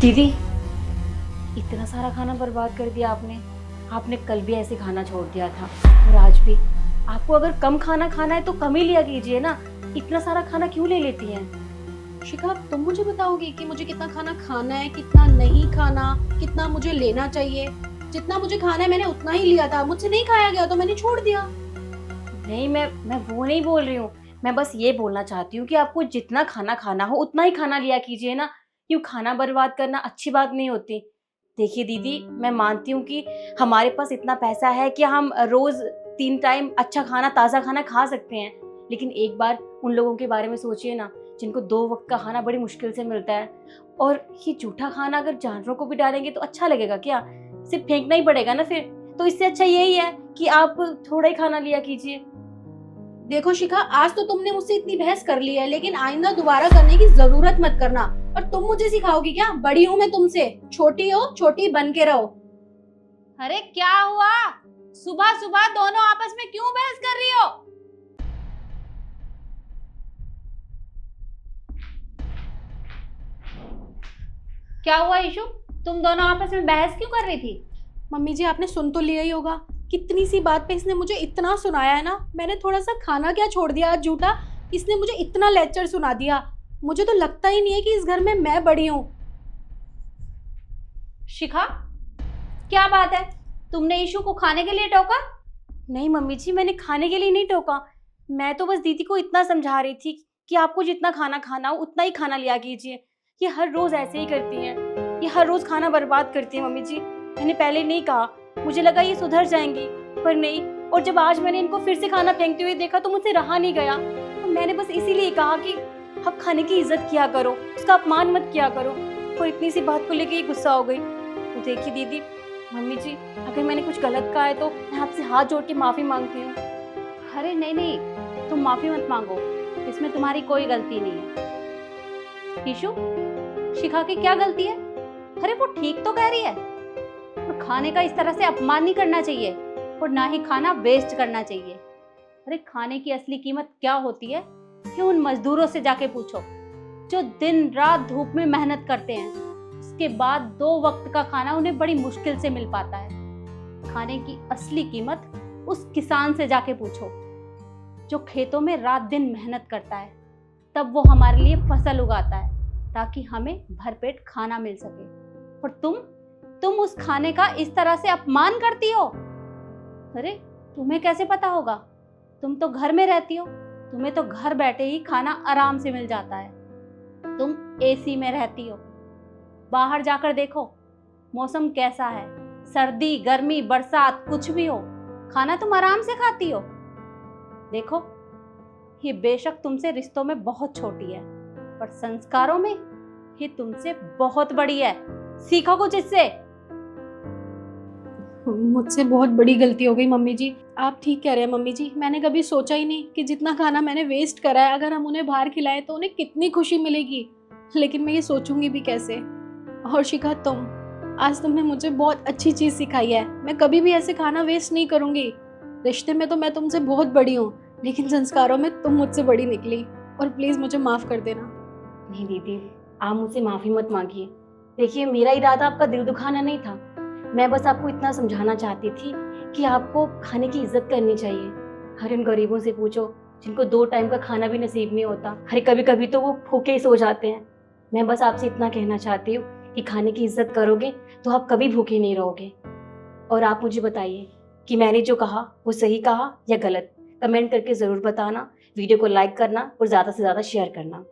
दीदी, इतना सारा खाना बर्बाद कर दिया आपने। आपने कल भी ऐसे खाना छोड़ दिया था और आज भी। आपको अगर कम खाना खाना है तो कम ही लिया कीजिए ना। इतना सारा खाना क्यों ले लेती हैं? शिखा, तुम मुझे बताओगी कि मुझे कितना खाना खाना है, कितना नहीं खाना, कितना मुझे लेना चाहिए? जितना मुझे खाना है मैंने उतना ही लिया था, मुझसे नहीं खाया गया तो मैंने छोड़ दिया। नहीं, मैं वो नहीं बोल रही हूँ। मैं बस ये बोलना चाहती हूँ कि आपको जितना खाना खाना हो उतना ही खाना लिया कीजिए ना। क्यों खाना बर्बाद करना अच्छी बात नहीं होती। देखिए दीदी, मैं मानती हूँ कि हमारे पास इतना पैसा है कि हम रोज 3 टाइम अच्छा खाना, ताज़ा खाना खा सकते हैं। लेकिन एक बार उन लोगों के बारे में सोचिए ना, जिनको 2 वक्त का खाना बड़ी मुश्किल से मिलता है। और ये जूठा खाना अगर जानवरों को भी डालेंगे तो अच्छा लगेगा क्या? सिर्फ फेंकना ही पड़ेगा ना फिर। तो इससे अच्छा यही है कि आप थोड़ा ही खाना लिया कीजिए। देखो शिखा, आज तो तुमने मुझसे इतनी बहस कर ली है, लेकिन आइंदा दोबारा करने की जरूरत मत करना। और तुम मुझे सिखाओगी क्या? बड़ी हूँ मैं तुमसे, छोटी हो छोटी बन के रहो। अरे क्या हुआ? सुबह सुबह दोनों आपस में क्यों बहस कर रही हो? क्या हुआ ईशु? तुम दोनों आपस में बहस क्यों कर रही थी? मम्मी जी, आपने सुन तो लिया ही होगा। कितनी सी बात पे इसने मुझे इतना सुनाया है ना। मैंने थोड़ा सा खाना क्या छोड़ दिया आज झूठा, इसने मुझे इतना लेक्चर सुना दिया। मुझे तो लगता ही नहीं है कि इस घर में मैं बड़ी हूँ। शिखा, क्या बात है? तुमने ईशु को खाने के लिए टोका? नहीं मम्मी जी, मैंने खाने के लिए नहीं टोका। मैं तो बस दीदी को इतना समझा रही थी कि आपको जितना खाना खाना हो उतना ही खाना लिया कीजिए। ये हर रोज ऐसे ही करती हैं। ये हर रोज खाना बर्बाद करती है मम्मी जी। मैंने पहले नहीं कहा, मुझे लगा ये सुधर जाएंगी, पर नहीं। और जब आज मैंने इनको फिर से खाना फेंकते हुए देखा तो मुझसे रहा नहीं गया। तो मैंने बस इसीलिए कहा कि आप खाने की इज्जत किया करो, उसका अपमान मत किया करो। और इतनी सी बात को लेके ही गुस्सा हो गई। तो देखिए दीदी, मम्मी जी, अगर मैंने कुछ गलत कहा है तो मैं आपसे हाथ जोड़ के माफी मांगती हूँ। अरे नहीं नहीं, तुम माफी मत मांगो, इसमें तुम्हारी कोई गलती नहीं है। ईशु, शिखा की क्या गलती है? अरे वो ठीक तो कह रही है। और खाने का इस तरह से अपमान नहीं करना चाहिए और ना ही खाना वेस्ट करना चाहिए। अरे खाने की असली कीमत क्या होती है ये उन मजदूरों से जाके पूछो, जो दिन रात धूप में मेहनत करते हैं। उसके बाद 2 वक्त का खाना उन्हें बड़ी मुश्किल से मिल पाता है। खाने की असली कीमत उस किसान से जाके पूछो, जो खेतों में रात दिन मेहनत करता है। तब वो हमारे लिए फसल उगाता है ताकि हमें भरपेट खाना मिल सके। और तुम उस खाने का इस तरह से अपमान करती हो। अरे तुम्हें कैसे पता होगा? तुम तो घर में रहती हो, तुम्हें तो घर बैठे ही खाना आराम से मिल जाता है। तुम एसी में रहती हो, बाहर जाकर देखो मौसम कैसा है। सर्दी गर्मी बरसात कुछ भी हो, खाना तुम आराम से खाती हो। देखो, ये बेशक तुमसे रिश्तों में बहुत छोटी है, पर संस्कारों में ये तुमसे बहुत बड़ी है। सीखो कुछ इससे। मुझसे बहुत बड़ी गलती हो गई मम्मी जी। आप ठीक कह रहे हैं मम्मी जी। मैंने कभी सोचा ही नहीं कि जितना खाना मैंने वेस्ट करा है, अगर हम उन्हें बाहर खिलाएं तो उन्हें कितनी खुशी मिलेगी। लेकिन मैं ये सोचूंगी भी कैसे? और शिखा, आज तुमने मुझे बहुत अच्छी चीज़ सिखाई है। मैं कभी भी ऐसे खाना वेस्ट नहीं करूंगी। रिश्ते में तो मैं तुमसे बहुत बड़ी हूँ, लेकिन संस्कारों में तुम मुझसे बड़ी निकली। और प्लीज़ मुझे माफ़ कर देना। नहीं दीदी, आप मुझसे माफी मत मांगिए। देखिए, मेरा इरादा आपका दिल दुखाना नहीं था। मैं बस आपको इतना समझाना चाहती थी कि आपको खाने की इज्जत करनी चाहिए। हर उन गरीबों से पूछो जिनको 2 टाइम का खाना भी नसीब नहीं होता। अरे कभी कभी तो वो भूखे ही सो जाते हैं। मैं बस आपसे इतना कहना चाहती हूँ कि खाने की इज्जत करोगे तो आप कभी भूखे नहीं रहोगे। और आप मुझे बताइए कि मैंने जो कहा वो सही कहा या गलत। कमेंट करके ज़रूर बताना। वीडियो को लाइक करना और ज़्यादा से ज़्यादा शेयर करना।